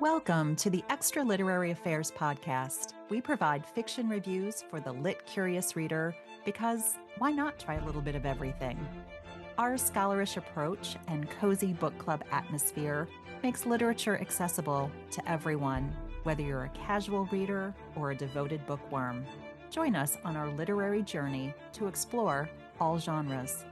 Welcome to the Extra Literary Affairs podcast. We provide fiction reviews for the lit curious reader because why not try a little bit of everything? Our scholarish approach and cozy book club atmosphere makes literature accessible to everyone, whether you're a casual reader or a devoted bookworm. Join us on our literary journey to explore all genres.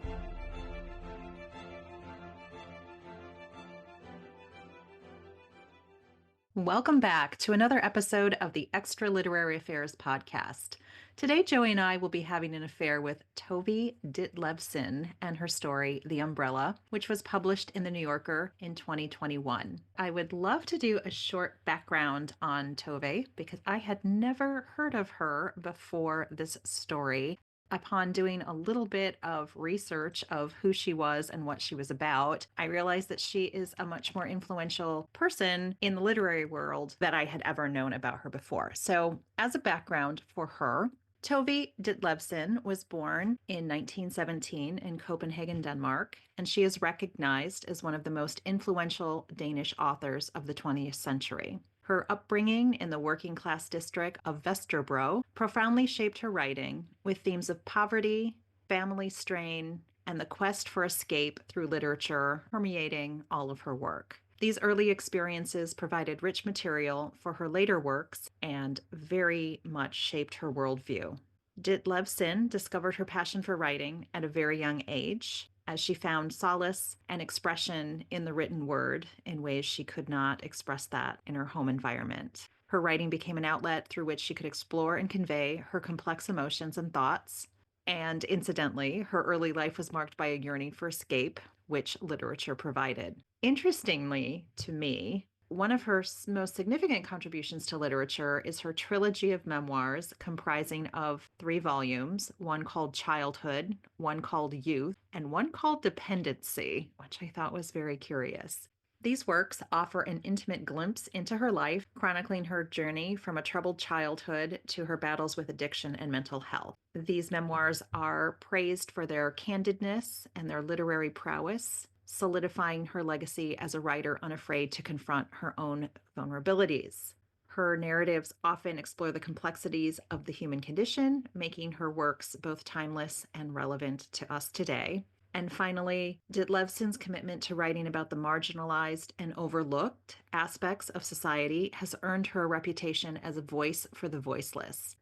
Welcome back to another episode of the Extra Literary Affairs podcast. Today, Joey and I will be having an affair with Tove Ditlevsen and her story, The Umbrella, which was published in The New Yorker in 2021. I would love to do a short background on Tove because I had never heard of her before this story. Upon doing a little bit of research of who she was and what she was about, I realized that she is a much more influential person in the literary world that I had ever known about her before. So, as a background for her, Tove Ditlevsen was born in 1917 in Copenhagen, Denmark, and she is recognized as one of the most influential Danish authors of the 20th century. Her upbringing in the working class district of Vesterbro profoundly shaped her writing, with themes of poverty, family strain, and the quest for escape through literature permeating all of her work. These early experiences provided rich material for her later works and very much shaped her worldview. Ditlevsen discovered her passion for writing at a very young age, as she found solace and expression in the written word in ways she could not express that in her home environment. Her writing became an outlet through which she could explore and convey her complex emotions and thoughts. And incidentally, her early life was marked by a yearning for escape, which literature provided. Interestingly, to me, one of her most significant contributions to literature is her trilogy of memoirs comprising of 3 volumes, one called Childhood, one called Youth, and one called Dependency, which I thought was very curious. These works offer an intimate glimpse into her life, chronicling her journey from a troubled childhood to her battles with addiction and mental health. These memoirs are praised for their candidness and their literary prowess, solidifying her legacy as a writer unafraid to confront her own vulnerabilities. Her narratives often explore the complexities of the human condition, making her works both timeless and relevant to us today. And finally, Ditlevsen's commitment to writing about the marginalized and overlooked aspects of society has earned her a reputation as a voice for the voiceless.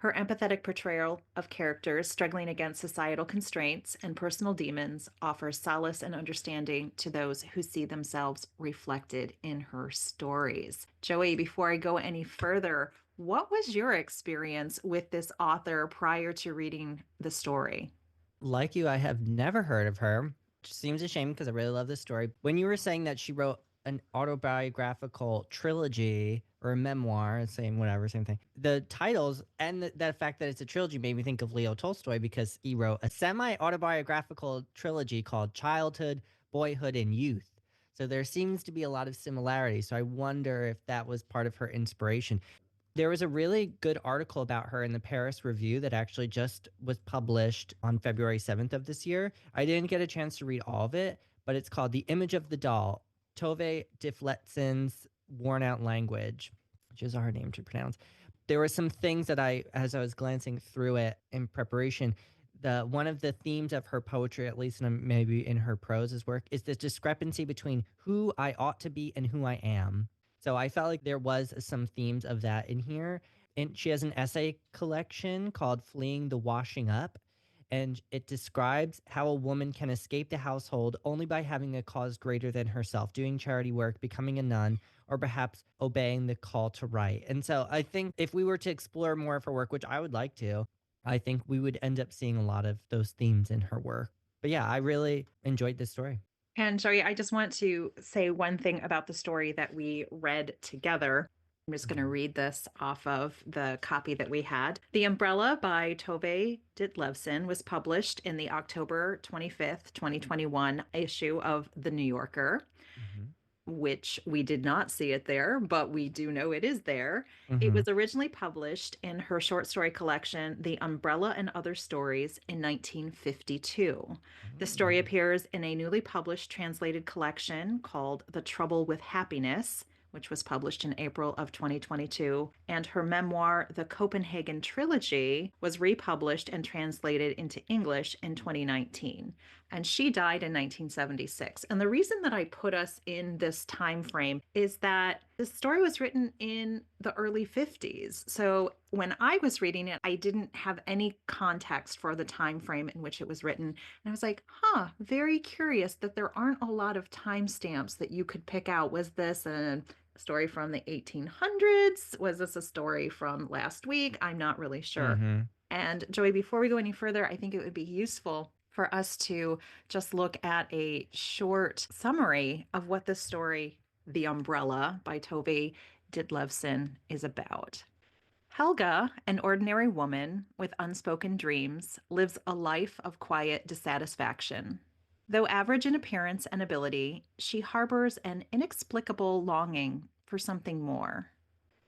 Her empathetic portrayal of characters struggling against societal constraints and personal demons offers solace and understanding to those who see themselves reflected in her stories. Joey, before I go any further, what was your experience with this author prior to reading the story? Like you, I have never heard of her, which seems a shame because I really love this story. When you were saying that she wrote an autobiographical trilogy or a memoir, same whatever, same thing. The titles and the fact that it's a trilogy made me think of Leo Tolstoy because he wrote a semi-autobiographical trilogy called Childhood, Boyhood, and Youth. So there seems to be a lot of similarity. So I wonder if that was part of her inspiration. There was a really good article about her in the Paris Review that actually just was published on February 7th of this year. I didn't get a chance to read all of it, but it's called The Image of the Doll, Tove Ditlevsen's Worn Out Language, which is a hard name to pronounce. There were some things that as I was glancing through it in preparation, one of the themes of her poetry, at least maybe in her prose work, is this discrepancy between who I ought to be and who I am. So I felt like there was some themes of that in here. And she has an essay collection called Fleeing the Washing Up. And it describes how a woman can escape the household only by having a cause greater than herself, doing charity work, becoming a nun, or perhaps obeying the call to write. And so I think if we were to explore more of her work, which I would like to, I think we would end up seeing a lot of those themes in her work. But yeah, I really enjoyed this story. And Joey, I just want to say one thing about the story that we read together. I'm just going to read this off of the copy that we had. The Umbrella by Tove Ditlevsen was published in the October 25th, 2021 issue of The New Yorker, Mm-hmm. which we did not see it there, but we do know it is there. It Mm-hmm. was originally published in her short story collection, The Umbrella and Other Stories, in 1952. The story appears in a newly published translated collection called The Trouble with Happiness, which was published in April of 2022. And her memoir, The Copenhagen Trilogy, was republished and translated into English in 2019. And she died in 1976. And the reason that I put us in this time frame is that this story was written in the early 50s. So when I was reading it, I didn't have any context for the time frame in which it was written. And I was like, huh, very curious that there aren't a lot of timestamps that you could pick out. Was this a story from the 1800s? Was this a story from last week? I'm not really sure. Mm-hmm. And Joey, before we go any further, I think it would be useful for us to just look at a short summary of what this story, The Umbrella by Tove Ditlevsen, is about. Helga, an ordinary woman with unspoken dreams, lives a life of quiet dissatisfaction. Though average in appearance and ability, she harbors an inexplicable longing for something more.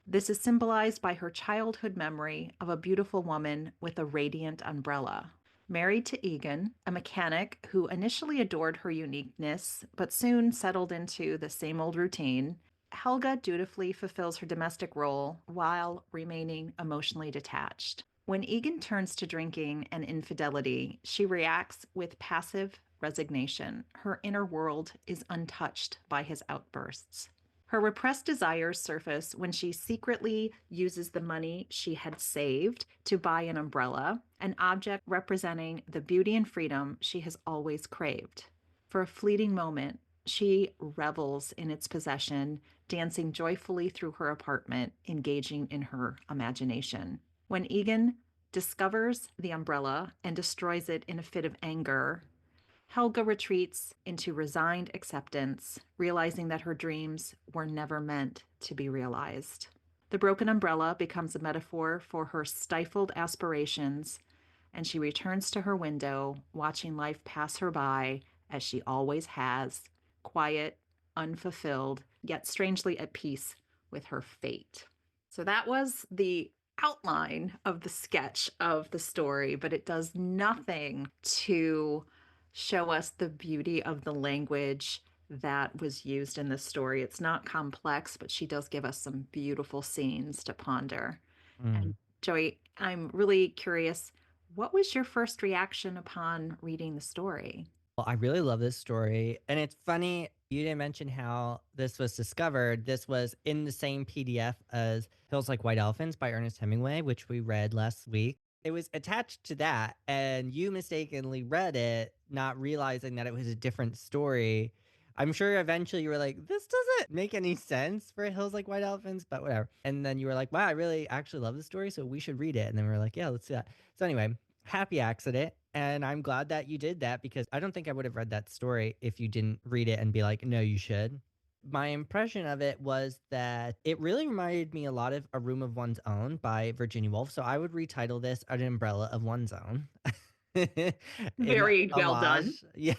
This is symbolized by her childhood memory of a beautiful woman with a radiant umbrella. Married to Egan, a mechanic who initially adored her uniqueness but soon settled into the same old routine, Helga dutifully fulfills her domestic role while remaining emotionally detached. When Egan turns to drinking and infidelity, she reacts with passive resignation. Her inner world is untouched by his outbursts. Her repressed desires surface when she secretly uses the money she had saved to buy an umbrella, an object representing the beauty and freedom she has always craved. For a fleeting moment, she revels in its possession, dancing joyfully through her apartment, engaging in her imagination. When Egan discovers the umbrella and destroys it in a fit of anger, Helga retreats into resigned acceptance, realizing that her dreams were never meant to be realized. The broken umbrella becomes a metaphor for her stifled aspirations, and she returns to her window, watching life pass her by as she always has, quiet, unfulfilled, yet strangely at peace with her fate. So that was the outline of the sketch of the story, but it does nothing to show us the beauty of the language that was used in this story. It's not complex, but she does give us some beautiful scenes to ponder. And Joey, I'm really curious, what was your first reaction upon reading the story? Well, I really love this story. And it's funny, you didn't mention how this was discovered. This was in the same PDF as Hills Like White Elephants by Ernest Hemingway, which we read last week. It was attached to that, and you mistakenly read it, not realizing that it was a different story. I'm sure eventually you were like, this doesn't make any sense for Hills Like White Elephants, but whatever. And then you were like, wow, I really actually love this story, so we should read it. And then we were like, yeah, let's do that. So anyway, happy accident. And I'm glad that you did that because I don't think I would have read that story if you didn't read it and be like, no, you should. My impression of it was that it really reminded me a lot of A Room of One's Own by Virginia Woolf. So I would retitle this An Umbrella of One's Own. In Very well done. homage. Yes.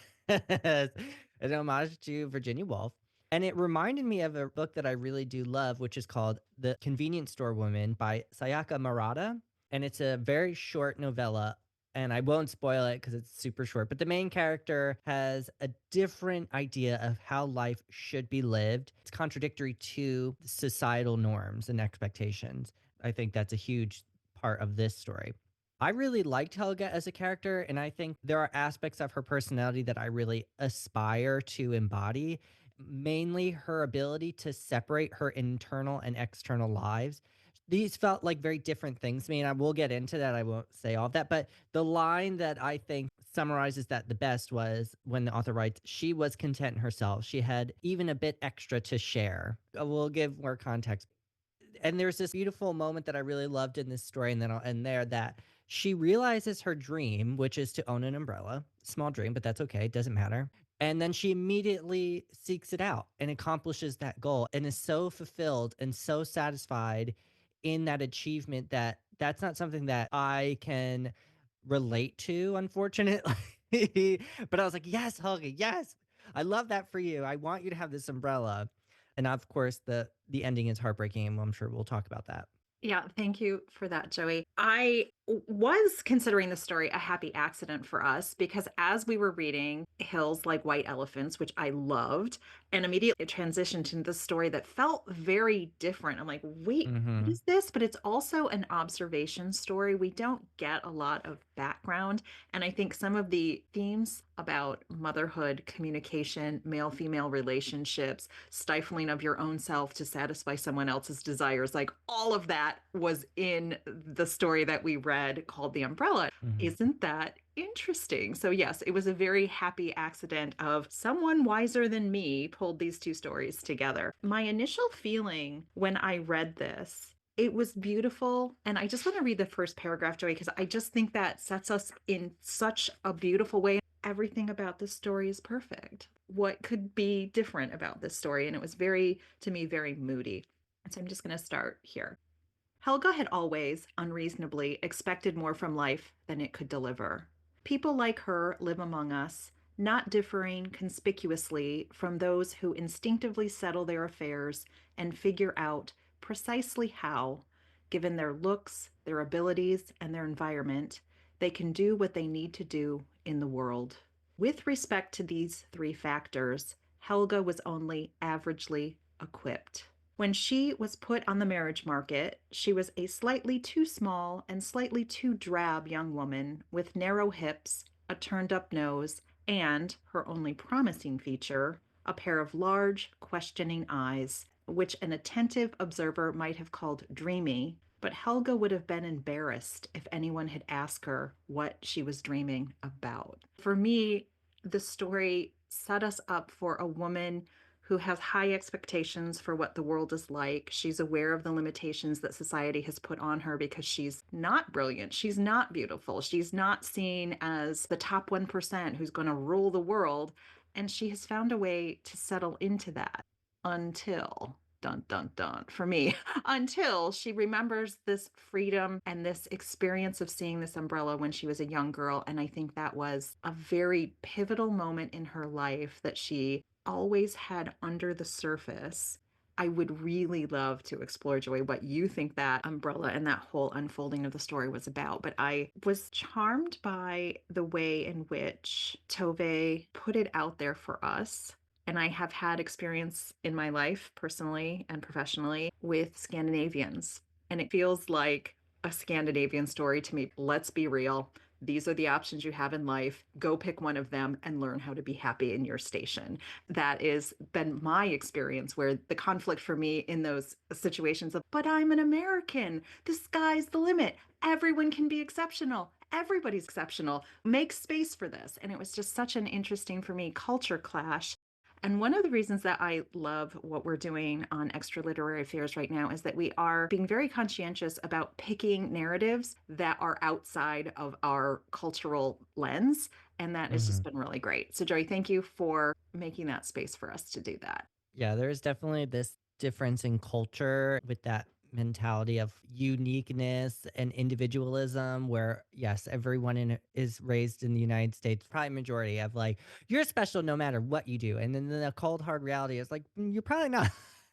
An homage to Virginia Woolf. And it reminded me of a book that I really do love, which is called The Convenience Store Woman by Sayaka Murata. And it's a very short novella, and I won't spoil it because it's super short. But the main character has a different idea of how life should be lived. It's contradictory to societal norms and expectations. I think that's a huge part of this story. I really liked Helga as a character, and I think there are aspects of her personality that I really aspire to embody. Mainly her ability to separate her internal and external lives. These felt like very different things to me, and I will get into that. I won't say all of that. But the line that I think summarizes that the best was when the author writes, she was content in herself. She had even a bit extra to share. We'll give more context. And there's this beautiful moment that I really loved in this story, and then I'll end there, that she realizes her dream, which is to own an umbrella. Small dream, but that's okay. It doesn't matter. And then she immediately seeks it out and accomplishes that goal and is so fulfilled and so satisfied in that achievement that that's not something that I can relate to, unfortunately. But I was like, yes, Helga, yes. I love that for you. I want you to have this umbrella. And of course, the ending is heartbreaking, and I'm sure we'll talk about that. Yeah, thank you for that, Joey. I was considering the story a happy accident for us because as we were reading Hills Like White Elephants, which I loved, and immediately transitioned into the story that felt very different. I'm like, wait, what Hmm. is this? But it's also an observation story. We don't get a lot of background. And I think some of the themes about motherhood, communication, male female relationships, stifling of your own self to satisfy someone else's desires, like all of that was in the story that we read called The Umbrella. Hmm. Isn't that interesting? So, yes, it was a very happy accident of someone wiser than me pulled these two stories together. My initial feeling when I read this, it was beautiful. And I just want to read the first paragraph, Joey, because I just think that sets us in such a beautiful way. Everything about this story is perfect. What could be different about this story? And it was very, to me, very moody. So I'm just going to start here. Helga had always, unreasonably, expected more from life than it could deliver. People like her live among us, not differing conspicuously from those who instinctively settle their affairs and figure out precisely how, given their looks, their abilities, and their environment, they can do what they need to do in the world. With respect to these three factors, Helga was only averagely equipped. When she was put on the marriage market, she was a slightly too small and slightly too drab young woman with narrow hips, a turned up nose, and her only promising feature, a pair of large, questioning eyes, which an attentive observer might have called dreamy. But Helga would have been embarrassed if anyone had asked her what she was dreaming about. For me, the story set us up for a woman who has high expectations for what the world is like. She's aware of the limitations that society has put on her because she's not brilliant. She's not beautiful. She's not seen as the top 1% who's going to rule the world. And she has found a way to settle into that until, dun dun dun, for me, until she remembers this freedom and this experience of seeing this umbrella when she was a young girl. And I think that was a very pivotal moment in her life that she always had under the surface. I would really love to explore, Joy, what you think that umbrella and that whole unfolding of the story was about. But I was charmed by the way in which Tove put it out there for us. And I have had experience in my life, personally and professionally, with Scandinavians. And it feels like a Scandinavian story to me. Let's be real. These are the options you have in life. Go pick one of them and learn how to be happy in your station. That has been my experience where the conflict for me in those situations of, but I'm an American. The sky's the limit. Everyone can be exceptional. Everybody's exceptional. Make space for this. And it was just such an interesting for me culture clash. And one of the reasons that I love what we're doing on Extra Literary Affairs right now is that we are being very conscientious about picking narratives that are outside of our cultural lens. And that has Hmm. just been really great. So, Joey, thank you for making that space for us to do that. Yeah, there's definitely this difference in culture with that mentality of uniqueness and individualism where yes, everyone is raised in the United States, probably majority of like you're special no matter what you do. And then the cold hard reality is like you're probably not.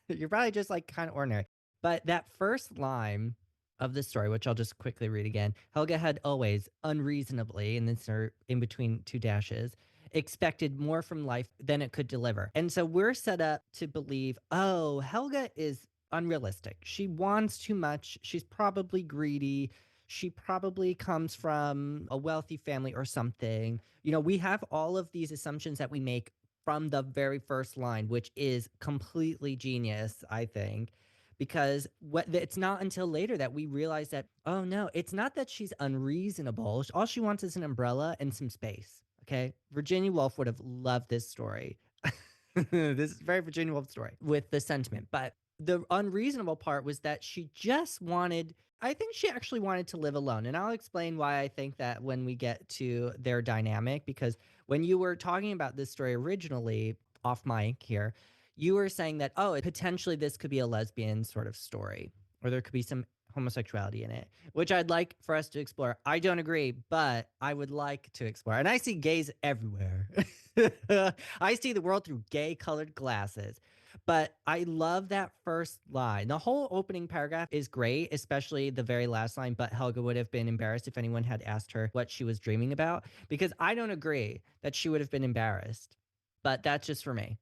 You're probably just like kind of ordinary. But that first line of the story, which I'll just quickly read again. Helga had always unreasonably, and this are in between two dashes, expected more from life than it could deliver. And so we're set up to believe, oh, Helga is unrealistic. She wants too much. She's probably greedy. She probably comes from a wealthy family or something. You know, we have all of these assumptions that we make from the very first line, which is completely genius, I think. Because it's not until later that we realize that, oh no, it's not that she's unreasonable. All she wants is an umbrella and some space. Okay. Virginia Woolf would have loved this story. This is very Virginia Woolf story with the sentiment. But the unreasonable part was that she just wanted, I think she actually wanted to live alone. And I'll explain why I think that when we get to their dynamic, because when you were talking about this story originally off mic here, you were saying that, oh, potentially this could be a lesbian sort of story, or there could be some homosexuality in it, which I'd like for us to explore. I don't agree, but I would like to explore. And I see gays everywhere. I see the world through gay colored glasses. But I love that first line. The whole opening paragraph is great, especially the very last line. But Helga would have been embarrassed if anyone had asked her what she was dreaming about, because I don't agree that she would have been embarrassed. But that's just for me.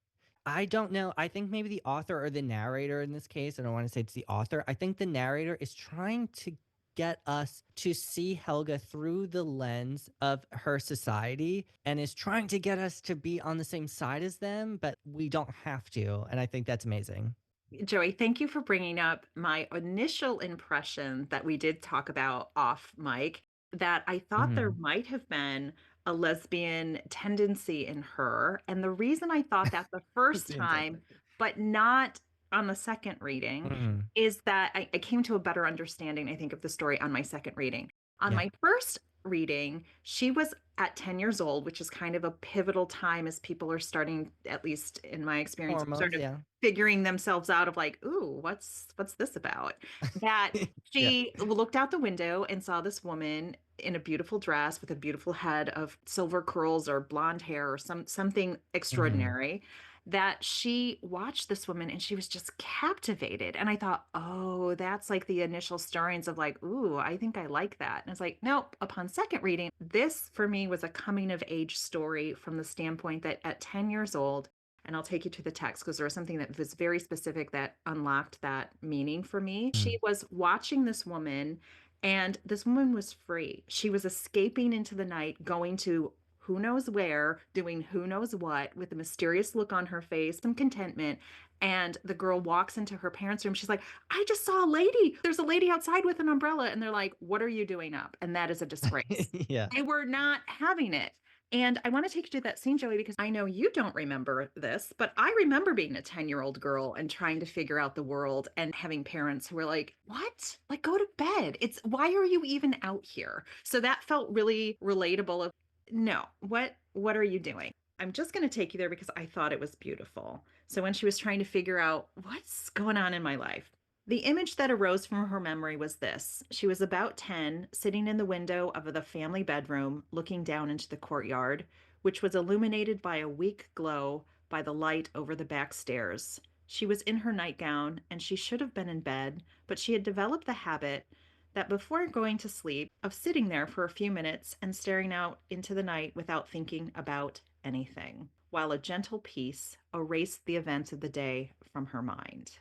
I don't know. I think maybe the author or the narrator in this case, I don't want to say it's the author. I think the narrator is trying to get us to see Helga through the lens of her society and is trying to get us to be on the same side as them, but we don't have to. And I think that's amazing. Joey, thank you for bringing up my initial impression that we did talk about off mic, that I thought there Mhm. might have been a lesbian tendency in her. And the reason I thought that the first Lesbian tendency. time, but not on the second reading, Mhm. is that I came to a better understanding, I think, of the story on my second reading. On Yeah. my first reading, she was at 10 years old, which is kind of a pivotal time as people are starting, at least in my experience, sort Hormones, of yeah. figuring themselves out of like, ooh, what's this about? That Yeah. she looked out the window and saw this woman in a beautiful dress with a beautiful head of silver curls or blonde hair or something Mhm. extraordinary, that she watched this woman and she was just captivated. And I thought, oh, that's like the initial stirrings of like, ooh, I think I like that. And it's like, nope, upon second reading, this for me was a coming of age story from the standpoint that at 10 years old, and I'll take you to the text because there was something that was very specific that unlocked that meaning for me. She Mhm. was watching this woman, and this woman was free. She was escaping into the night, going to who knows where, doing who knows what, with a mysterious look on her face, some contentment. And the girl walks into her parents' room. She's like, I just saw a lady. There's a lady outside with an umbrella. And they're like, what are you doing up? And that is a disgrace. Yeah. They were not having it. And I want to take you to that scene, Joey, because I know you don't remember this, but I remember being a 10-year-old girl and trying to figure out the world and having parents who were like, what? Like, go to bed. It's why are you even out here? So that felt really relatable of no, what are you doing? I'm just going to take you there because I thought it was beautiful. So when she was trying to figure out what's going on in my life, the image that arose from her memory was this. She was about 10, sitting in the window of the family bedroom, looking down into the courtyard, which was illuminated by a weak glow by the light over the back stairs. She was in her nightgown, and she should have been in bed, but she had developed the habit that before going to sleep, of sitting there for a few minutes and staring out into the night without thinking about anything, while a gentle peace erased the events of the day from her mind.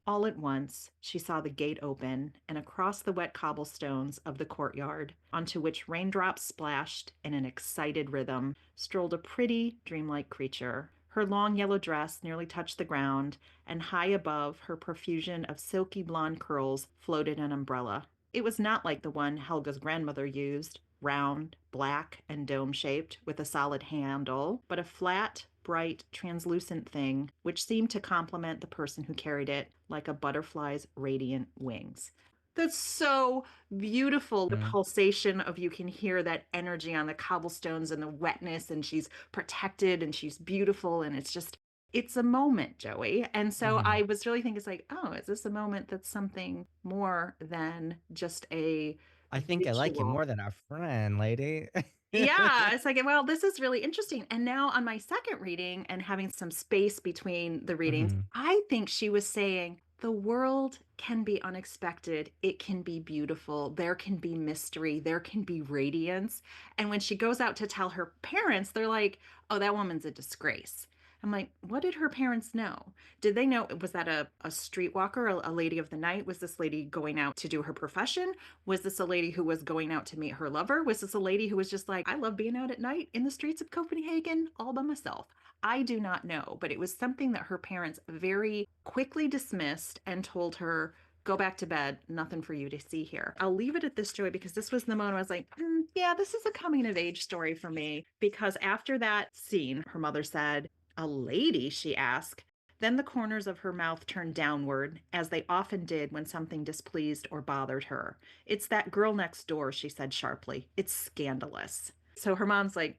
All at once, she saw the gate open, and across the wet cobblestones of the courtyard, onto which raindrops splashed in an excited rhythm, strolled a pretty, dreamlike creature. Her long yellow dress nearly touched the ground, and high above her profusion of silky blonde curls floated an umbrella. It was not like the one Helga's grandmother used, round, black, and dome shaped, with a solid handle, but a flat, bright, translucent thing which seemed to complement the person who carried it like a butterfly's radiant wings. That's so beautiful. The Mhm. pulsation of you can hear that energy on the cobblestones and the wetness, and she's protected and she's beautiful. And it's just, it's a moment, Joey. And so I Mhm. was really thinking, it's like, oh, is this a moment that's something more than just a I think I like you visual? more than our friend, lady. Yeah, it's like, well, this is really interesting. And now on my second reading and having some space between the readings, Mhm. I think she was saying the world can be unexpected. It can be beautiful. There can be mystery. There can be radiance. And when she goes out to tell her parents, they're like, oh, that woman's a disgrace. I'm like, what did her parents know? Did they know? Was that a streetwalker, a lady of the night? Was this lady going out to do her profession? Was this a lady who was going out to meet her lover? Was this a lady who was just like, I love being out at night in the streets of Copenhagen all by myself? I do not know, but it was something that her parents very quickly dismissed and told her, go back to bed, nothing for you to see here. I'll leave it at this, Joy, because this was the moment I was like, yeah, this is a coming of age story for me. Because after that scene, her mother said, a lady, she asked. Then the corners of her mouth turned downward, as they often did when something displeased or bothered her. It's that girl next door, she said sharply. It's scandalous. So her mom's like,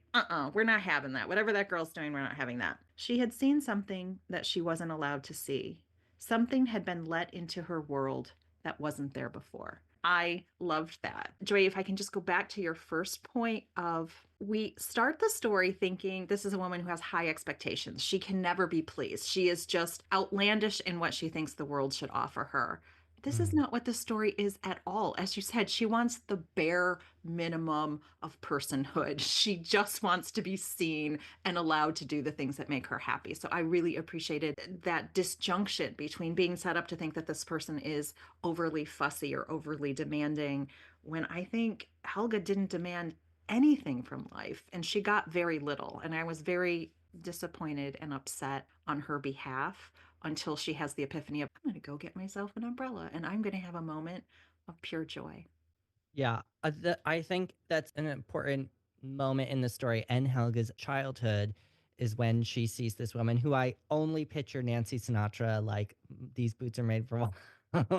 we're not having that. Whatever that girl's doing, we're not having that. She had seen something that she wasn't allowed to see. Something had been let into her world that wasn't there before. I loved that. Joy, if I can just go back to your first point of we start the story thinking this is a woman who has high expectations. She can never be pleased. She is just outlandish in what she thinks the world should offer her. This is Mm. not what the story is at all. As you said, she wants the bare minimum of personhood. She just wants to be seen and allowed to do the things that make her happy. So I really appreciated that disjunction between being set up to think that this person is overly fussy or overly demanding, when I think Helga didn't demand anything from life and she got very little. And I was very disappointed and upset on her behalf until she has the epiphany of, I'm going to go get myself an umbrella and I'm going to have a moment of pure joy. Yeah, I think that's an important moment in the story and Helga's childhood is when she sees this woman who I only picture Nancy Sinatra like these boots are made for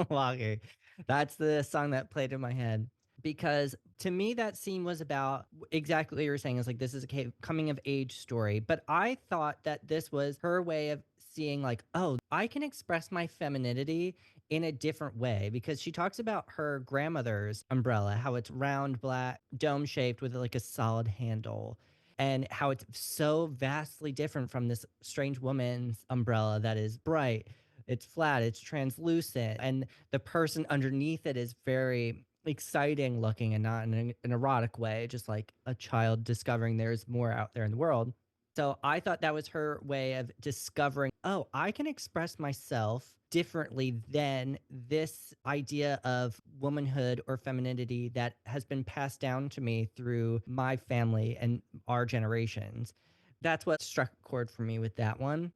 walking. That's the song that played in my head because to me that scene was about exactly what you were saying is like this is a coming of age story, but I thought that this was her way of seeing like, oh, I can express my femininity in a different way because she talks about her grandmother's umbrella, how it's round, black, dome shaped with like a solid handle, and how it's so vastly different from this strange woman's umbrella that is bright, it's flat, it's translucent, and the person underneath it is very exciting looking and not in an erotic way, just like a child discovering there's more out there in the world. So I thought that was her way of discovering, oh, I can express myself differently than this idea of womanhood or femininity that has been passed down to me through my family and our generations. That's what struck a chord for me with that one.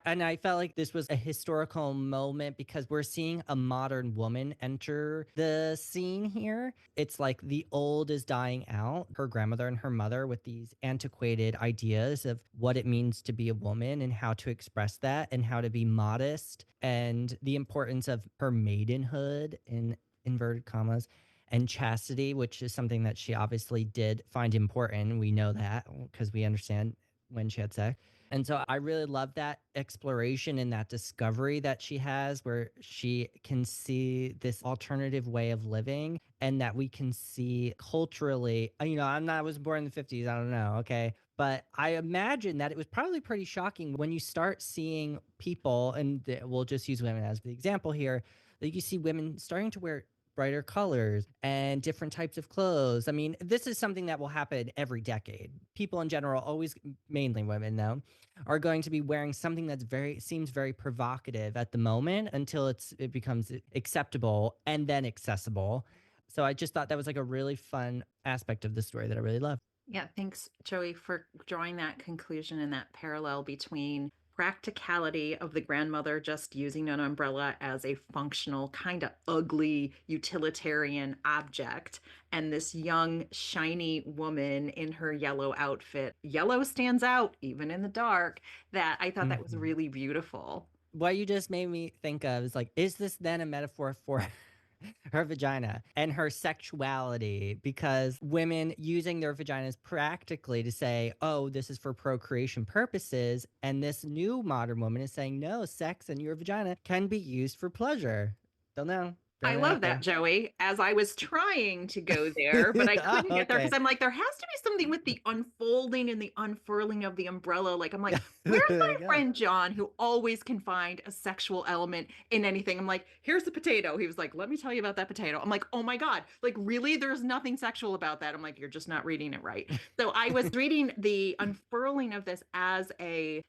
And I felt like this was a historical moment because we're seeing a modern woman enter the scene here. It's like the old is dying out. Her grandmother and her mother with these antiquated ideas of what it means to be a woman and how to express that and how to be modest and the importance of her maidenhood in inverted commas and chastity, which is something that she obviously did find important. We know that because we understand when she had sex. And so I really love that exploration and that discovery that she has where she can see this alternative way of living and that we can see culturally. I was born in the 50s, I don't know, okay? But I imagine that it was probably pretty shocking when you start seeing people, and we'll just use women as the example here, that you see women starting to wear brighter colors and different types of clothes. I mean, this is something that will happen every decade. People in general, always, mainly women though, are going to be wearing something that's very seems very provocative at the moment until it becomes acceptable and then accessible. So I just thought that was like a really fun aspect of the story that I really love. Yeah, thanks, Joey, for drawing that conclusion and that parallel between practicality of the grandmother just using an umbrella as a functional, kind of ugly utilitarian object, and this young, shiny woman in her yellow outfit. Yellow stands out even in the dark. That I thought that was Mhm. really beautiful. What you just made me think of is like, is this then a metaphor for her vagina and her sexuality? Because women using their vaginas practically to say, oh, this is for procreation purposes. And this new modern woman is saying, no, sex and your vagina can be used for pleasure. Don't know. I Throwing it love out that, there. Joey, as I was trying to go there, but I Oh, couldn't get there because okay. I'm like, there has to be something with the unfolding and the unfurling of the umbrella. Like, I'm like, where's There you my go. friend John who always can find a sexual element in anything? I'm like, here's the potato. He was like, let me tell you about that potato. I'm like, oh my God, like, really? There's nothing sexual about that. I'm like, you're just not reading it right. So I was reading the unfurling of this as a,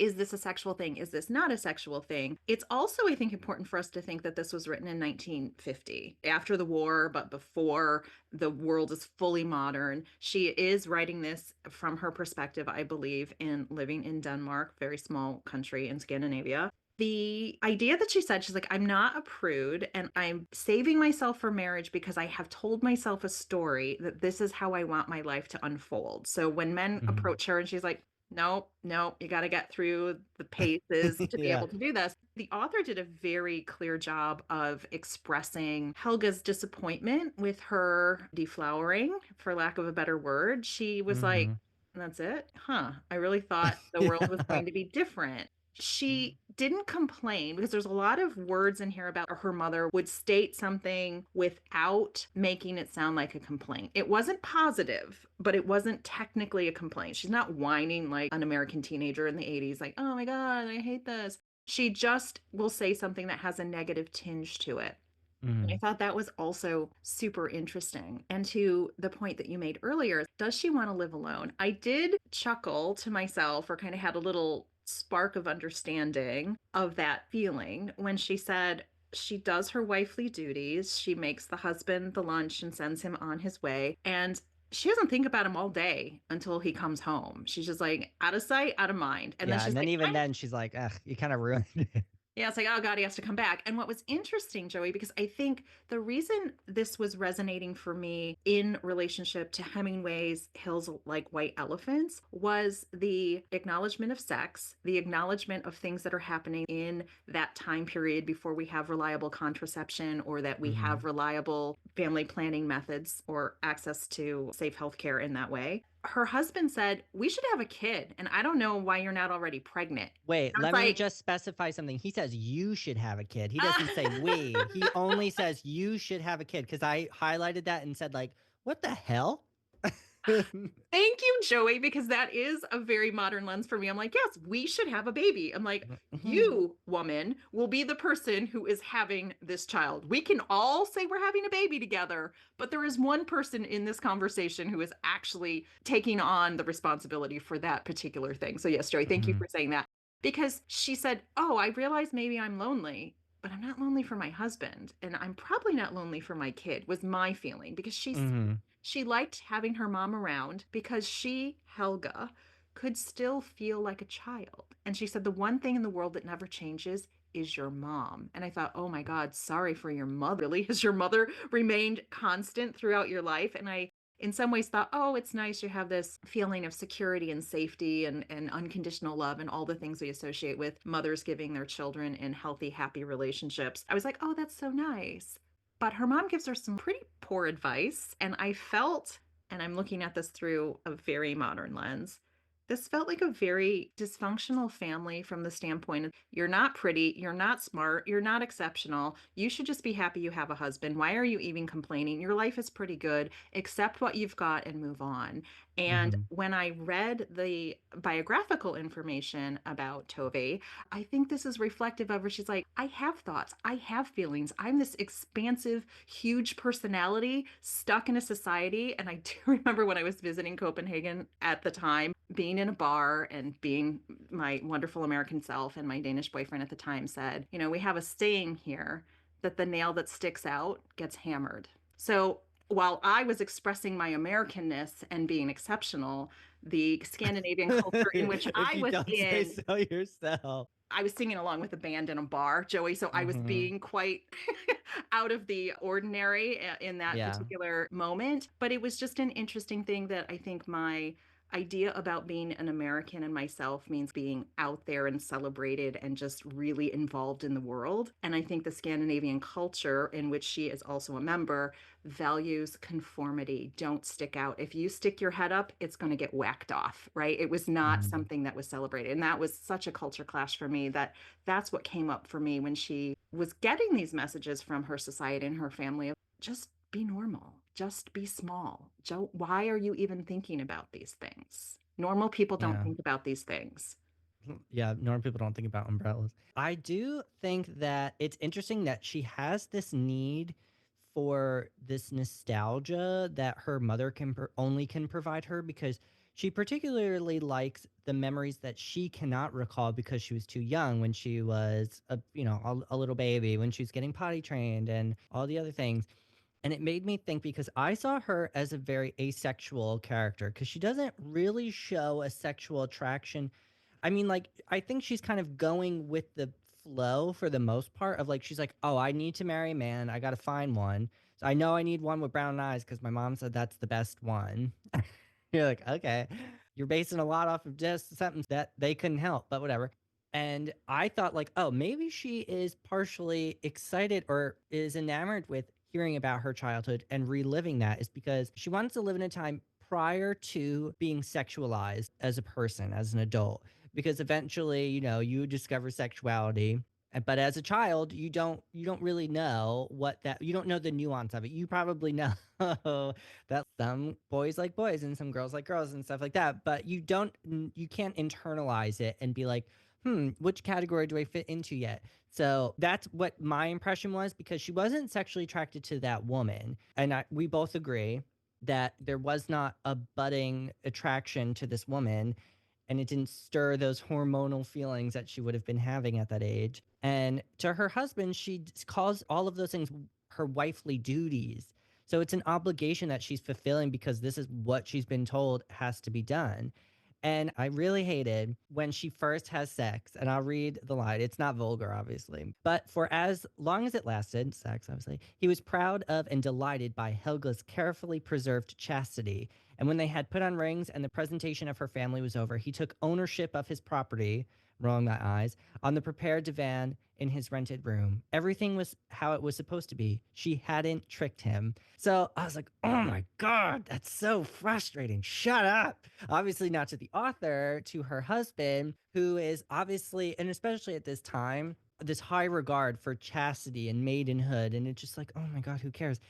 is this a sexual thing? Is this not a sexual thing? It's also, I think, important for us to think that this was written in 1950, after the war, but before the world is fully modern. She is writing this from her perspective, I believe, in living in Denmark, very small country in Scandinavia. The idea that she said, she's like, I'm not a prude and I'm saving myself for marriage because I have told myself a story that this is how I want my life to unfold. So when men Mhm. approach her and she's like, no, no, you got to get through the paces to be Yeah. able to do this. The author did a very clear job of expressing Helga's disappointment with her deflowering, for lack of a better word. She was like, Hmm. that's it? Huh. I really thought the world was going to be different. She didn't complain because there's a lot of words in here about her mother would state something without making it sound like a complaint. It wasn't positive, but it wasn't technically a complaint. She's not whining like an American teenager in the 80s, like, oh my God, I hate this. She just will say something that has a negative tinge to it. And I Mhm. thought that was also super interesting. And to the point that you made earlier, does she want to live alone? I did chuckle to myself or kind of had a little spark of understanding of that feeling when she said she does her wifely duties. She makes the husband the lunch and sends him on his way. And she doesn't think about him all day until he comes home. She's just like out of sight, out of mind. And then Yeah, she's and then like, even then she's like, "Ugh, you kinda ruined it." yeah, it's like, oh God, he has to come back. And what was interesting, Joey, because I think the reason this was resonating for me in relationship to Hemingway's Hills Like White Elephants was the acknowledgement of sex, the acknowledgement of things that are happening in that time period before we have reliable contraception or that we have Mhm. reliable family planning methods or access to safe healthcare in that way. Her husband said, we should have a kid. And I don't know why you're not already pregnant. Wait, I was let me like, just specify something. He says you should have a kid. He doesn't say ah, we. He only says you should have a kid because I highlighted that and said like, "What the hell?" thank you, Joey, because that is a very modern lens for me. I'm like, yes, we should have a baby. I'm like, Mhm. you, woman, will be the person who is having this child. We can all say we're having a baby together, but there is one person in this conversation who is actually taking on the responsibility for that particular thing. So, yes, Joey, thank you Mhm. for saying that. Because she said, oh, I realize maybe I'm lonely, but I'm not lonely for my husband. And I'm probably not lonely for my kid, was my feeling because Mhm. she liked having her mom around because she, Helga, could still feel like a child. And she said, the one thing in the world that never changes is your mom. And I thought, oh my God, sorry for your mother. Really? Has your mother remained constant throughout your life? And I, in some ways, thought, oh, it's nice you have this feeling of security and safety and unconditional love and all the things we associate with mothers giving their children in healthy, happy relationships. I was like, oh, that's so nice. But her mom gives her some pretty poor advice. And I felt, and I'm looking at this through a very modern lens, this felt like a very dysfunctional family from the standpoint of you're not pretty, you're not smart, you're not exceptional. You should just be happy you have a husband. Why are you even complaining? Your life is pretty good. Accept what you've got and move on. And Mhm. when I read the biographical information about Tove, I think this is reflective of her. She's like, I have thoughts, I have feelings. I'm this expansive, huge personality stuck in a society. And I do remember when I was visiting Copenhagen at the time, being in a bar and being my wonderful American self, and my Danish boyfriend at the time said, you know, we have a saying here that the nail that sticks out gets hammered. So while I was expressing my Americanness and being exceptional, the Scandinavian culture in which If I you was don't say in, so yourself. I was singing along with a band in a bar, Joey. So I was Mhm. being quite out of the ordinary in that Yeah. particular moment. But it was just an interesting thing that I think my idea about being an American and myself means being out there and celebrated and just really involved in the world. And I think the Scandinavian culture, in which she is also a member, values conformity. Don't stick out. If you stick your head up, it's going to get whacked off, right? It was not Mhm. something that was celebrated. And that was such a culture clash for me that that's what came up for me when she was getting these messages from her society and her family of just be normal, just be small. Why are you even thinking about these things? Normal people don't Yeah. think about these things. Yeah, normal people don't think about umbrellas. I do think that it's interesting that she has this need for this nostalgia that her mother only can provide her because she particularly likes the memories that she cannot recall because she was too young when she was a little baby when she was getting potty trained and all the other things. And it made me think because I saw her as a very asexual character because she doesn't really show a sexual attraction. I mean, like, I think she's kind of going with the flow for the most part of like, she's like, oh, I need to marry a man. I got to find one. So I know I need one with brown eyes because my mom said that's the best one. You're like, okay, you're basing a lot off of just something that they couldn't help, but whatever. And I thought, like, oh, maybe she is partially excited or is enamored with hearing about her childhood and reliving that is because she wants to live in a time prior to being sexualized as a person, as an adult. because eventually, you discover sexuality. But as a child, you don't really know what that you don't know the nuance of it. You probably know that some boys like boys and some girls like girls and stuff like that, but you can't internalize it and be like, which category do I fit into yet? So that's what my impression was, because she wasn't sexually attracted to that woman. And we both agree that there was not a budding attraction to this woman, and it didn't stir those hormonal feelings that she would have been having at that age. And to her husband, she calls all of those things her wifely duties. So it's an obligation that she's fulfilling because this is what she's been told has to be done. And I really hated when she first has sex, and I'll read the line. It's not vulgar, obviously. But for as long as it lasted, sex, obviously, he was proud of and delighted by Helga's carefully preserved chastity. And when they had put on rings and the presentation of her family was over, he took ownership of his property, rolling my eyes, on the prepared divan in his rented room. Everything was how it was supposed to be. She hadn't tricked him. So I was like, oh my God, that's so frustrating. Shut up. Obviously, not to the author, to her husband, who is obviously, and especially at this time, this high regard for chastity and maidenhood. And it's just like, oh my God, who cares?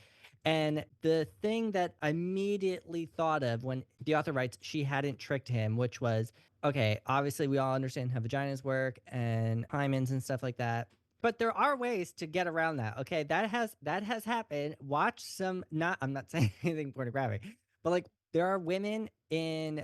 And the thing that I immediately thought of when the author writes she hadn't tricked him, which was, okay, obviously we all understand how vaginas work and hymens and stuff like that. But there are ways to get around that. Okay, that has happened. Watch some, not I'm not saying anything pornographic, but like there are women and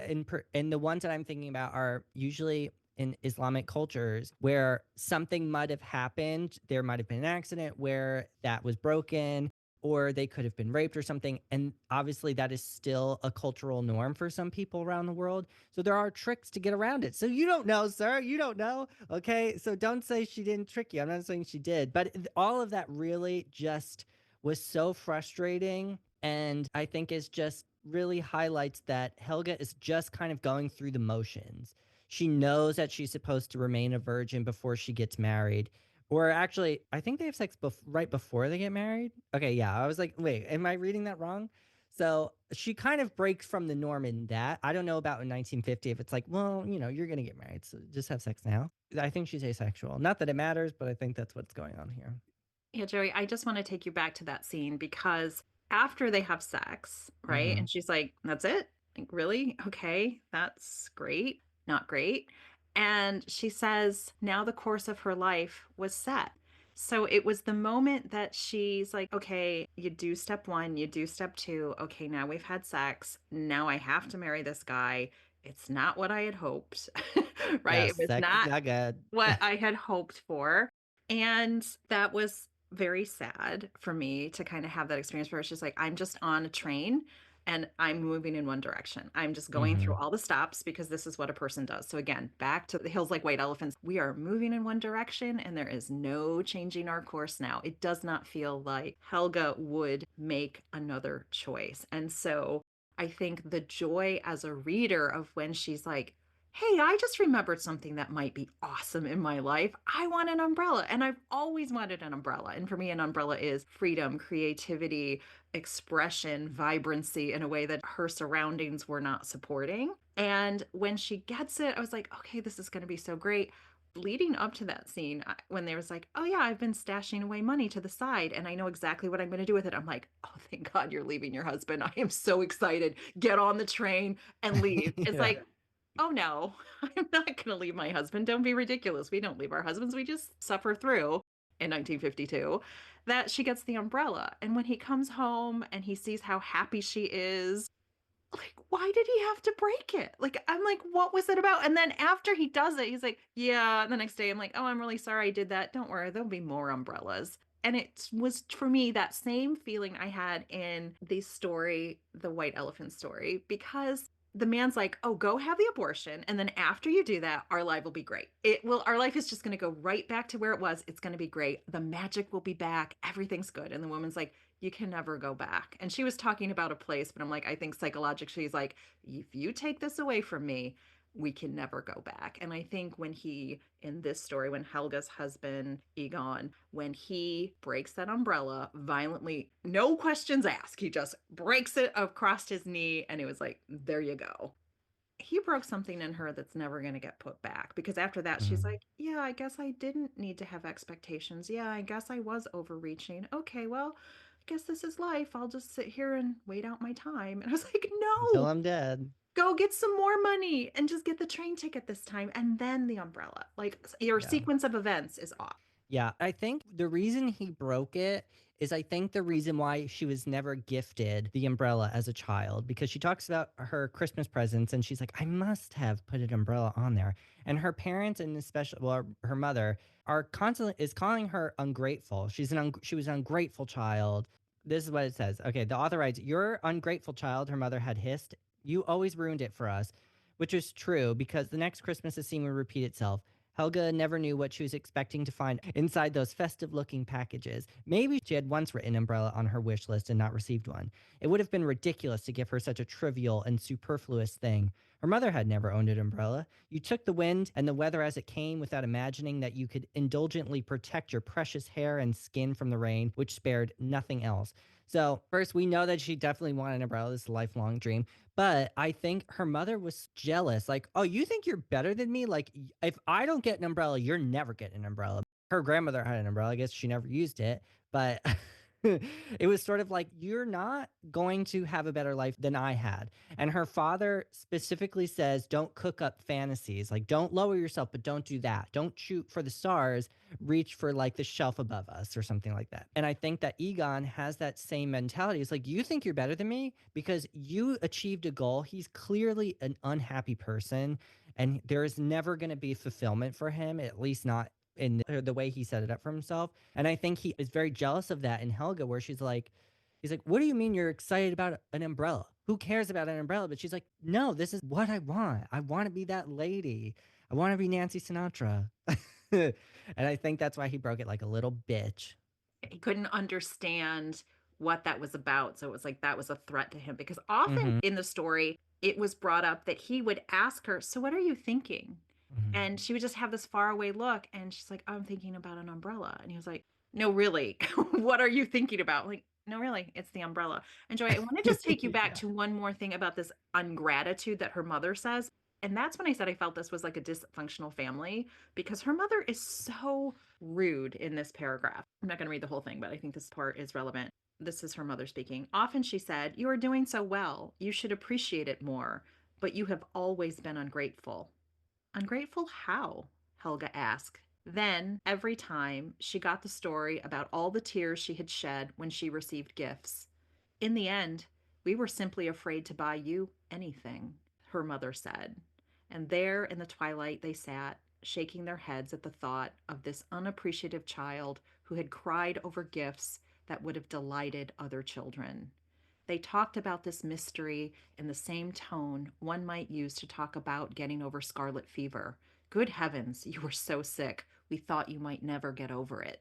the ones that I'm thinking about are usually in Islamic cultures where something might have happened. There might have been an accident where that was broken, or they could have been raped or something. And obviously, that is still a cultural norm for some people around the world. So there are tricks to get around it. So you don't know, sir. You don't know. Okay. So don't say she didn't trick you. I'm not saying she did. But all of that really just was so frustrating. And I think is just really highlights that Helga is just kind of going through the motions. She knows that she's supposed to remain a virgin before she gets married, or actually, I think they have sex right before they get married. Okay, yeah. I was like, wait, am I reading that wrong? So she kind of breaks from the norm in that. I don't know about in 1950 if it's like, well, you're going to get married, so just have sex now. I think she's asexual. Not that it matters, but I think that's what's going on here. Yeah, Joey, I just want to take you back to that scene because after they have sex, right? Hmm. And she's like, that's it? Like, really? Okay, that's great. Not great. And she says, now the course of her life was set. So it was the moment that she's like, okay, you do step one, you do step two. Okay, now we've had sex. Now I have to marry this guy. It's not what I had hoped, right? Yeah, It was sex is not not good. what I had hoped for. And that was very sad for me to kind of have that experience where it's just like, I'm just on a train and I'm moving in one direction. I'm just going through Hmm. all the stops because this is what a person does. So again, back to the hills like white elephants. We are moving in one direction and there is no changing our course now. It does not feel like Helga would make another choice. And so I think the joy as a reader of when she's like, hey, I just remembered something that might be awesome in my life. I want an umbrella. And I've always wanted an umbrella. And for me, an umbrella is freedom, creativity, expression, vibrancy in a way that her surroundings were not supporting. And when she gets it, I was like, okay, this is going to be so great. Leading up to that scene, when there was like, oh, yeah, I've been stashing away money to the side and I know exactly what I'm going to do with it. I'm like, oh, thank God you're leaving your husband. I am so excited. Get on the train and leave. It's Yeah. like, oh no, I'm not going to leave my husband. Don't be ridiculous. We don't leave our husbands. We just suffer through in 1952 that she gets the umbrella. And when he comes home and he sees how happy she is, like, why did he have to break it? Like, I'm like, what was it about? And then after he does it, he's like, yeah. The next day, I'm like, oh, I'm really sorry I did that. Don't worry, there'll be more umbrellas. And it was for me that same feeling I had in the story, the white elephant story, because the man's like, oh, go have the abortion. And then after you do that, our life will be great. It will, our life is just going to go right back to where it was. It's going to be great. The magic will be back. Everything's good. And the woman's like, you can never go back. And she was talking about a place, but I'm like, I think psychologically, she's like, if you take this away from me, we can never go back. And I think when he, in this story, when Helga's husband, Egon, when he breaks that umbrella violently, no questions asked, he just breaks it across his knee. And it was like, there you go. he broke something in her that's never going to get put back because after that she's Mhm. like, yeah, I guess I didn't need to have expectations. Yeah, I guess I was overreaching. Okay, well, I guess this is life. I'll just sit here and wait out my time. And I was like, Until no, I'm dead. go get some more money and just get the train ticket this time and then the umbrella. Like your Yeah. sequence of events is off. Yeah, I think the reason he broke it is I think the reason why she was never gifted the umbrella as a child, because she talks about her Christmas presents and she's like, I must have put an umbrella on there. And her parents, and especially, well, her mother, are constantly is calling her ungrateful. She was an ungrateful child. This is what it says. Okay, the author writes, "You're ungrateful child," her mother had hissed. "You always ruined it for us," which is true because the next Christmas the scene would repeat itself. Helga never knew what she was expecting to find inside those festive looking packages. Maybe she had once written umbrella on her wish list and not received one. It would have been ridiculous to give her such a trivial and superfluous thing. Her mother had never owned an umbrella. You took the wind and the weather as it came without imagining that you could indulgently protect your precious hair and skin from the rain, which spared nothing else. So, first, we know that she definitely wanted an umbrella. This is a lifelong dream. But I think her mother was jealous. Like, oh, you think you're better than me? Like, if I don't get an umbrella, you're never getting an umbrella. Her grandmother had an umbrella. I guess she never used it. But it was sort of like, you're not going to have a better life than I had. And her father specifically says, don't cook up fantasies. Like, don't lower yourself, but don't do that. Don't shoot for the stars, reach for like the shelf above us or something like that. And I think that Egon has that same mentality. It's like, you think you're better than me because you achieved a goal. He's clearly an unhappy person, and there is never going to be fulfillment for him, at least not in the way he set it up for himself. And I think he is very jealous of that in Helga, where he's like, what do you mean you're excited about an umbrella? Who cares about an umbrella? But she's like, no, this is what I want. I want to be that lady. I want to be Nancy Sinatra. And I think that's why he broke it like a little bitch. He couldn't understand what that was about. So it was like that was a threat to him because often Mm-hmm. in the story, it was brought up that he would ask her, so what are you thinking? Mm-hmm. And she would just have this faraway look. And she's like, I'm thinking about an umbrella. And he was like, no, really. What are you thinking about? Like, no, really, it's the umbrella. And Joy, I want to just take you back Yeah. to one more thing about this ungratitude that her mother says. And that's when I said I felt this was like a dysfunctional family because her mother is so rude in this paragraph. I'm not going to read the whole thing, but I think this part is relevant. This is her mother speaking. Often she said, you are doing so well. You should appreciate it more, but you have always been ungrateful. Ungrateful how? Helga asked. Then, every time, she got the story about all the tears she had shed when she received gifts. In the end, we were simply afraid to buy you anything, her mother said. And there in the twilight they sat, shaking their heads at the thought of this unappreciative child who had cried over gifts that would have delighted other children. They talked about this mystery in the same tone one might use to talk about getting over scarlet fever. Good heavens, you were so sick. We thought you might never get over it.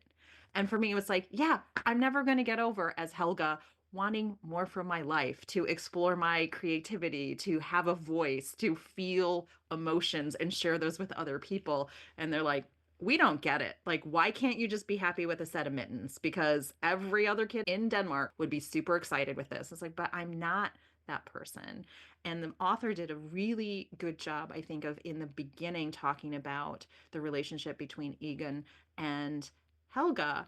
And for me, it was like, yeah, I'm never going to get over as Helga wanting more from my life, to explore my creativity, to have a voice, to feel emotions and share those with other people. And they're like, we don't get it. Like, why can't you just be happy with a set of mittens? Because every other kid in Denmark would be super excited with this. It's like, but I'm not that person. And the author did a really good job, I think, of in the beginning talking about the relationship between Egan and Helga,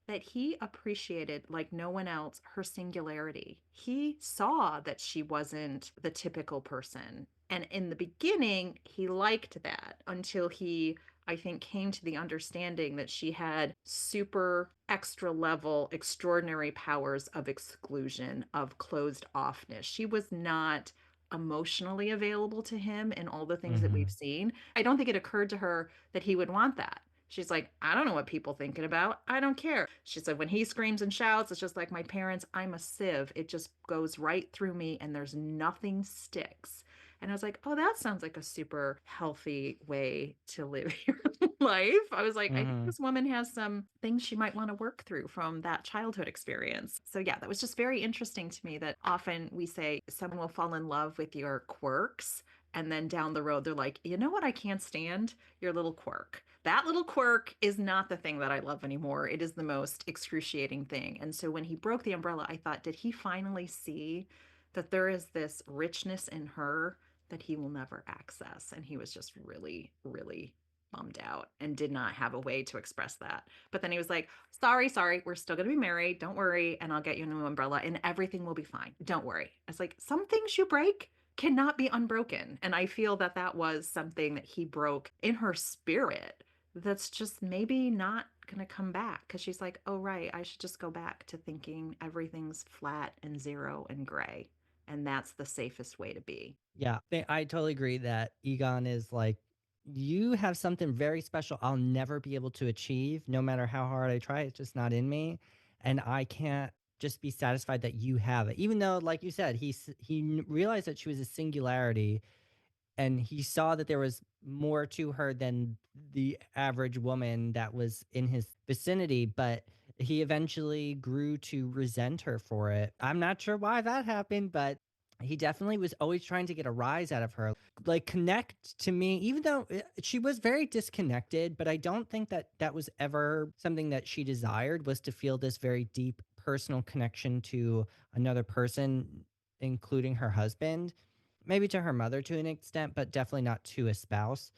that he appreciated, like no one else, her singularity. He saw that she wasn't the typical person. And in the beginning, he liked that until he, I think, came to the understanding that she had super extra level, extraordinary powers of exclusion, of closed offness. She was not emotionally available to him in all the things that we've Mm-hmm. seen. I don't think it occurred to her that he would want that. She's like, I don't know what people thinking about. I don't care. She said, when he screams and shouts, it's just like my parents. I'm a sieve. It just goes right through me and there's nothing sticks. And I was like, oh, that sounds like a super healthy way to live your life. I was like, I think Mm-hmm. this woman has some things she might want to work through from that childhood experience. So, yeah, that was just very interesting to me that often we say someone will fall in love with your quirks. And then down the road, they're like, you know what? I can't stand your little quirk. That little quirk is not the thing that I love anymore. It is the most excruciating thing. And so when he broke the umbrella, I thought, did he finally see that there is this richness in her that he will never access. And he was just really, really bummed out and did not have a way to express that. But then he was like, sorry, sorry, we're still going to be married. Don't worry. And I'll get you a new umbrella and everything will be fine. Don't worry. It's like some things you break cannot be unbroken. And I feel that that was something that he broke in her spirit that's just maybe not going to come back because she's like, oh, right, I should just go back to thinking everything's flat and zero and gray. And that's the safest way to be. Yeah, I totally agree that Egon is like, you have something very special I'll never be able to achieve no matter how hard I try. It's just not in me. And I can't just be satisfied that you have it. Even though, like you said, realized that she was a singularity and he saw that there was more to her than the average woman that was in his vicinity, but he eventually grew to resent her for it. I'm not sure why that happened, but he definitely was always trying to get a rise out of her. Like, connect to me, even though she was very disconnected, but I don't think that that was ever something that she desired, was to feel this very deep personal connection to another person, including her husband. Maybe to her mother to an extent, but definitely not to a spouse.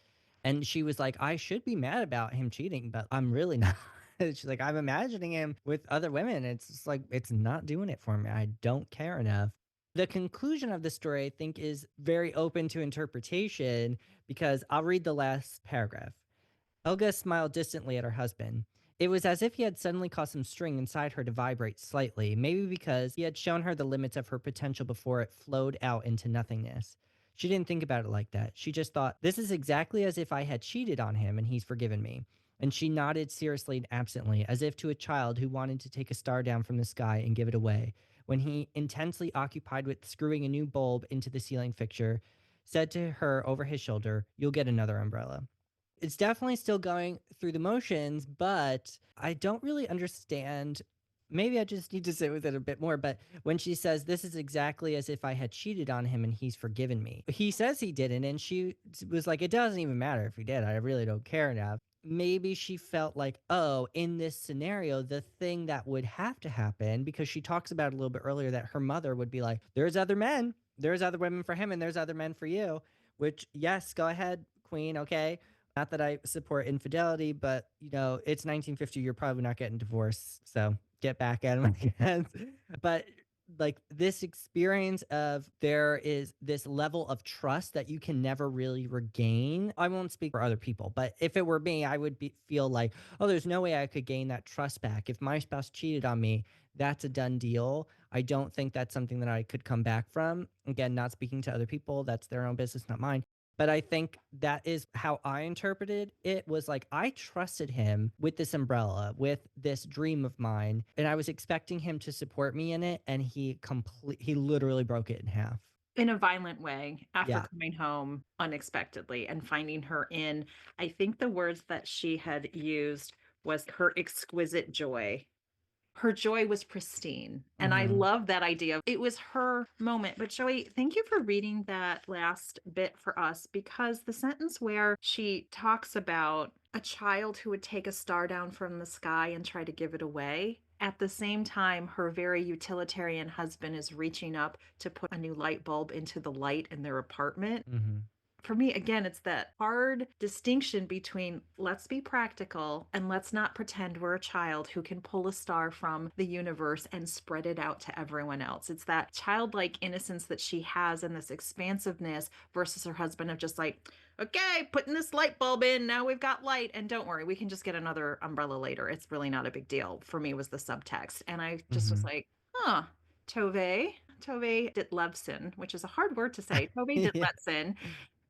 And she was like, I should be mad about him cheating, but I'm really not. She's like, I'm imagining him with other women. It's just like, it's not doing it for me. I don't care enough. The conclusion of the story, I think, is very open to interpretation because I'll read the last paragraph. Helga smiled distantly at her husband. It was as if he had suddenly caused some string inside her to vibrate slightly, maybe because he had shown her the limits of her potential before it flowed out into nothingness. She didn't think about it like that. She just thought, this is exactly as if I had cheated on him and he's forgiven me. And she nodded seriously and absently, as if to a child who wanted to take a star down from the sky and give it away, when he, intensely occupied with screwing a new bulb into the ceiling fixture, said to her over his shoulder, "You'll get another umbrella." It's definitely still going through the motions, but I don't really understand. Maybe I just need to sit with it a bit more. But when she says, this is exactly as if I had cheated on him and he's forgiven me, he says he didn't. And she was like, it doesn't even matter if he did. I really don't care now. Maybe she felt like, oh, in this scenario, the thing that would have to happen, because she talks about a little bit earlier that her mother would be like, there's other men, there's other women for him, and there's other men for you, which, yes, go ahead, queen, okay? Not that I support infidelity, but it's 1950. You're probably not getting divorced, so get back at him, I guess. But like this experience of there is this level of trust that you can never really regain. I won't speak for other people, but if it were me, I would feel like, oh, there's no way I could gain that trust back. If my spouse cheated on me, that's a done deal. I don't think that's something that I could come back from. Again, not speaking to other people. That's their own business, not mine. But I think that is how I interpreted it, was like I trusted him with this umbrella, with this dream of mine, and I was expecting him to support me in it, and he literally broke it in half. In a violent way after Yeah. coming home unexpectedly and finding her in, I think the words that she had used was her exquisite joy. Her joy was pristine. And I Mhm. love that idea. It was her moment. But Joey, thank you for reading that last bit for us because the sentence where she talks about a child who would take a star down from the sky and try to give it away. At the same time, her very utilitarian husband is reaching up to put a new light bulb into the light in their apartment. Mhm. For me, again, it's that hard distinction between let's be practical and let's not pretend we're a child who can pull a star from the universe and spread it out to everyone else. It's that childlike innocence that she has and this expansiveness versus her husband of just like, okay, putting this light bulb in, now we've got light, and don't worry, we can just get another umbrella later. It's really not a big deal. For me, was the subtext. And I just was Mhm. like, huh, Tove Ditlevsen, which is a hard word to say, Tove Yeah. Ditlevsen,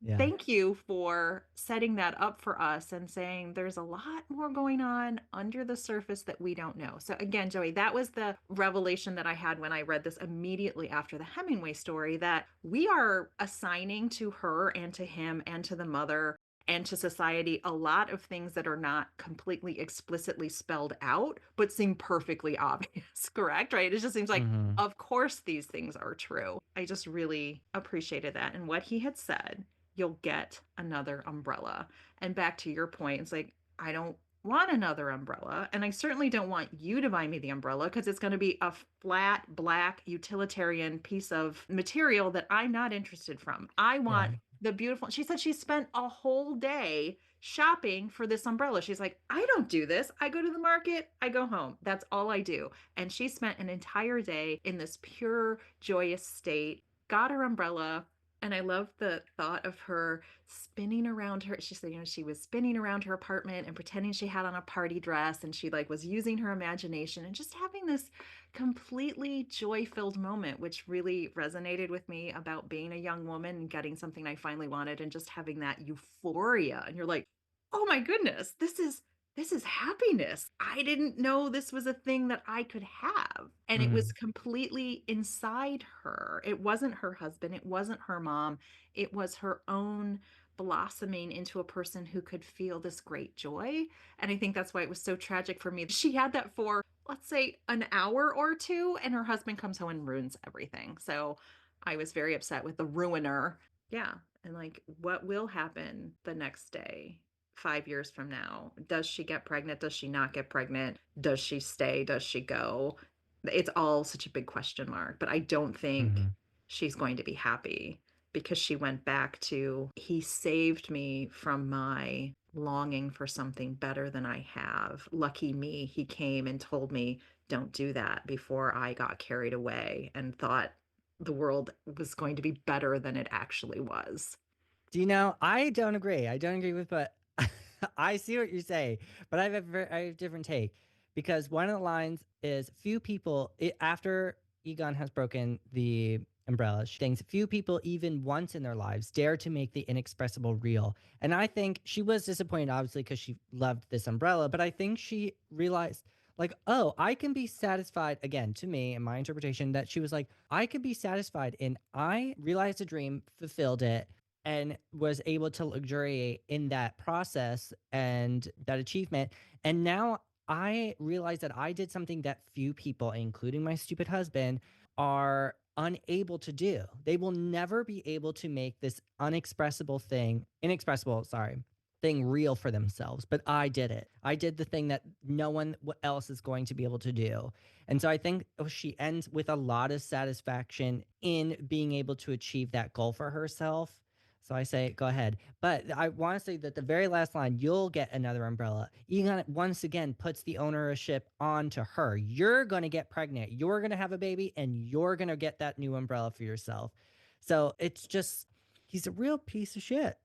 Yeah. thank you for setting that up for us and saying there's a lot more going on under the surface that we don't know. So, again, Joey, that was the revelation that I had when I read this immediately after the Hemingway story that we are assigning to her and to him and to the mother and to society a lot of things that are not completely explicitly spelled out, but seem perfectly obvious, correct? Right? It just seems like, Mhm. of course, these things are true. I just really appreciated that. And what he had said, you'll get another umbrella. And back to your point, it's like, I don't want another umbrella, and I certainly don't want you to buy me the umbrella because it's going to be a flat black utilitarian piece of material that I'm not interested from. I Yeah. want the beautiful. She said she spent a whole day shopping for this umbrella. She's like, I don't do this. I go to the market, I go home. That's all I do. And she spent an entire day in this pure, joyous state, got her umbrella. And I love the thought of her spinning around her. She said, she was spinning around her apartment and pretending she had on a party dress, and she like was using her imagination and just having this completely joy-filled moment, which really resonated with me about being a young woman and getting something I finally wanted and just having that euphoria. And you're like, oh my goodness, this is happiness. I didn't know this was a thing that I could have. And it was Mhm. completely inside her. It wasn't her husband, it wasn't her mom. It was her own blossoming into a person who could feel this great joy. And I think that's why it was so tragic for me. She had that for, let's say, an hour or two, and her husband comes home and ruins everything. So I was very upset with the ruiner. Yeah. And like, what will happen the next day? 5 years from now? Does she get pregnant? Does she not get pregnant? Does she stay? Does she go? It's all such a big question mark, but I don't think Mhm. she's going to be happy because she went back to, he saved me from my longing for something better than I have. Lucky me, he came and told me, don't do that before I got carried away and thought the world was going to be better than it actually was. Do you know, I don't agree. I don't agree with, but I see what you're saying, but I have a different take because one of the lines is few people after Egon has broken the umbrella, she thinks few people even once in their lives dare to make the inexpressible real. And I think she was disappointed, obviously, because she loved this umbrella, but I think she realized, like, oh, I can be satisfied again, to me, in my interpretation, that she was like, I could be satisfied and I realized a dream, fulfilled it, and was able to luxuriate in that process and that achievement. And now I realize that I did something that few people, including my stupid husband, are unable to do. They will never be able to make this inexpressible, sorry, thing real for themselves. But I did it. I did the thing that no one else is going to be able to do. And so I think she ends with a lot of satisfaction in being able to achieve that goal for herself. So I say, go ahead. But I want to say that the very last line, you'll get another umbrella. Egon once again puts the ownership onto her. You're going to get pregnant. You're going to have a baby and you're going to get that new umbrella for yourself. So it's just, he's a real piece of shit.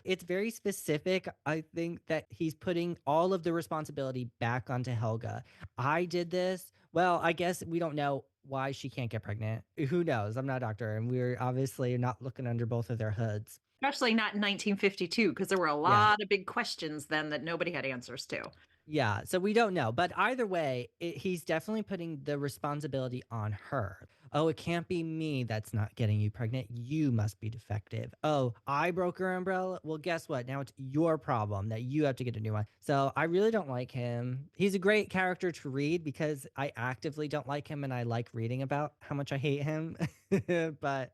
It's very specific. I think that he's putting all of the responsibility back onto Helga. I did this. Well, I guess we don't know why she can't get pregnant. Who knows? I'm not a doctor, and we're obviously not looking under both of their hoods. Especially not in 1952, because there were a Yeah. lot of big questions then that nobody had answers to. Yeah, so we don't know, but either way, he's definitely putting the responsibility on her. Oh, it can't be me that's not getting you pregnant. You must be defective. Oh, I broke her umbrella. Well, guess what? Now it's your problem that you have to get a new one. So I really don't like him. He's a great character to read because I actively don't like him and I like reading about how much I hate him. But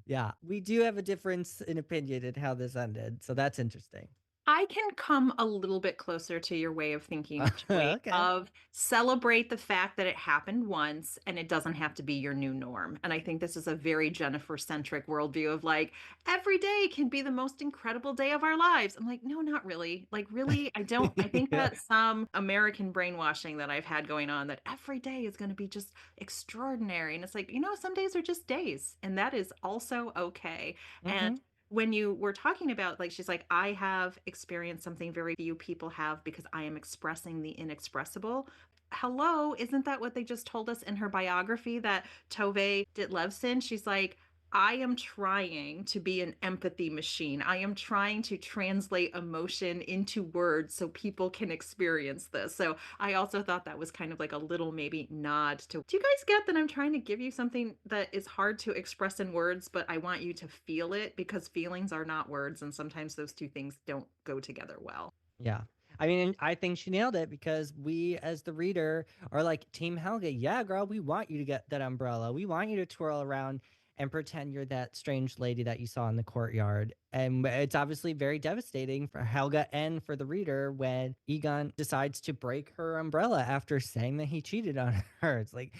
yeah, we do have a difference in opinion in how this ended. So that's interesting. I can come a little bit closer to your way of thinking, Joey, Okay. of celebrate the fact that it happened once and it doesn't have to be your new norm. And I think this is a very Jennifer-centric worldview of like, every day can be the most incredible day of our lives. I'm like, no, not really. Like, really, I don't. I think Yeah. that's some American brainwashing that I've had going on that every day is going to be just extraordinary. And it's like, some days are just days, and that is also okay. And Hmm. when you were talking about, like, she's like, I have experienced something very few people have because I am expressing the inexpressible. Hello, isn't that what they just told us in her biography that Tove Ditlevsen? She's like, I am trying to be an empathy machine. I am trying to translate emotion into words so people can experience this. So I also thought that was kind of like a little maybe nod to, do you guys get that I'm trying to give you something that is hard to express in words, but I want you to feel it because feelings are not words, and sometimes those two things don't go together well. Yeah. I mean, I think she nailed it because we, as the reader, are like, Team Helga, yeah, girl, we want you to get that umbrella. We want you to twirl around and pretend you're that strange lady that you saw in the courtyard. And it's obviously very devastating for Helga and for the reader when Egon decides to break her umbrella after saying that he cheated on her. It's like,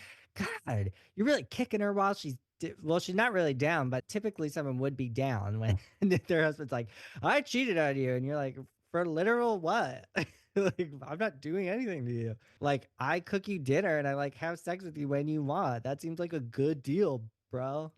God, you're really kicking her while well, she's not really down, but typically someone would be down when their husband's like, I cheated on you. And you're like, for literal what? Like, I'm not doing anything to you. Like, I cook you dinner and I like have sex with you when you want. That seems like a good deal, bro.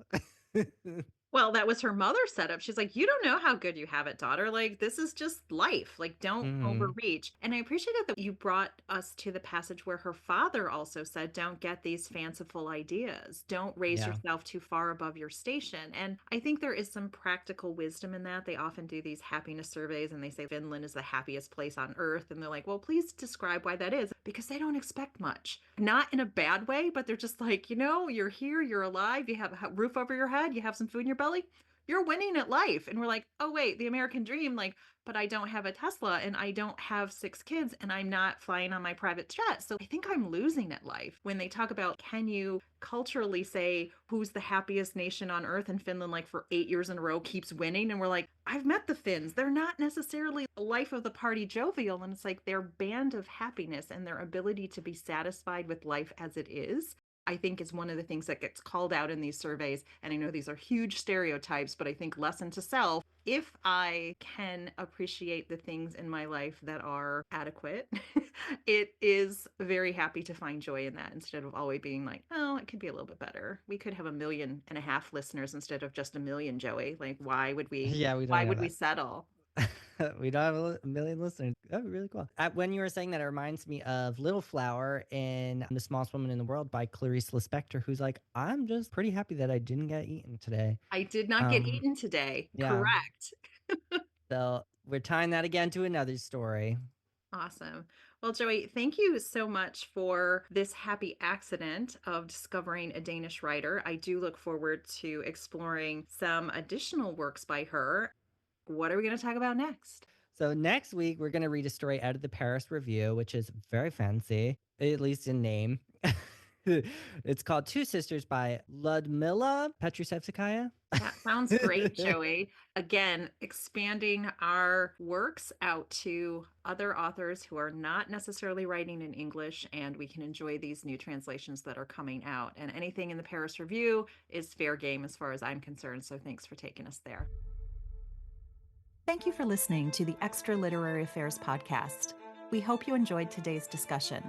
Well, that was her mother's setup. She's like, "You don't know how good you have it, daughter. Like, this is just life. Like, don't Hmm. overreach." And I appreciated that you brought us to the passage where her father also said, "Don't get these fanciful ideas. Don't raise Yeah. yourself too far above your station." And I think there is some practical wisdom in that. They often do these happiness surveys and they say Finland is the happiest place on earth. And they're like, "Well, please describe why that is," because they don't expect much. Not in a bad way, but they're just like, you're here, you're alive, you have a roof over your head, you have some food in your belly, you're winning at life. And we're like, oh, wait, the American dream, like, but I don't have a Tesla and I don't have 6 kids and I'm not flying on my private jet. So I think I'm losing at life. When they talk about, can you culturally say who's the happiest nation on earth, and Finland, like for 8 years in a row, keeps winning? And we're like, I've met the Finns. They're not necessarily life of the party jovial. And it's like their band of happiness and their ability to be satisfied with life as it is, I think, is one of the things that gets called out in these surveys. And I know these are huge stereotypes, but I think lesson to self, if I can appreciate the things in my life that are adequate, it is very happy to find joy in that instead of always being like, oh, it could be a little bit better. We could have 1.5 million listeners instead of just a million, Joey. Like, why would we? Yeah, we don't Why have would we that. settle? We don't have a million listeners. That'd be really cool. When you were saying that, it reminds me of Little Flower in The Smallest Woman in the World by Clarice Lispector, who's like, I'm just pretty happy that I didn't get eaten today. I did not get Um, eaten today. yeah. Correct. So we're tying that again to another story. Awesome. Well, Joey, thank you so much for this happy accident of discovering a Danish writer. I do look forward to exploring some additional works by her. What are we going to talk about next? So next week, we're going to read a story out of the Paris Review, which is very fancy, at least in name. It's called Two Sisters by Ludmila Petrusevskaya. That sounds great, Joey. Again, expanding our works out to other authors who are not necessarily writing in English, and we can enjoy these new translations that are coming out. And anything in the Paris Review is fair game as far as I'm concerned. So thanks for taking us there. Thank you for listening to the Extra Literary Affairs podcast. We hope you enjoyed today's discussion.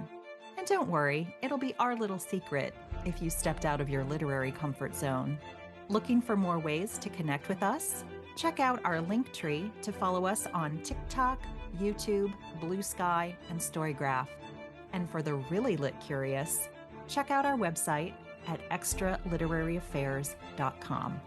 And don't worry, it'll be our little secret if you stepped out of your literary comfort zone. Looking for more ways to connect with us? Check out our link tree to follow us on TikTok, YouTube, Blue Sky, and Storygraph. And for the really lit curious, check out our website at extraliteraryAffairs.com.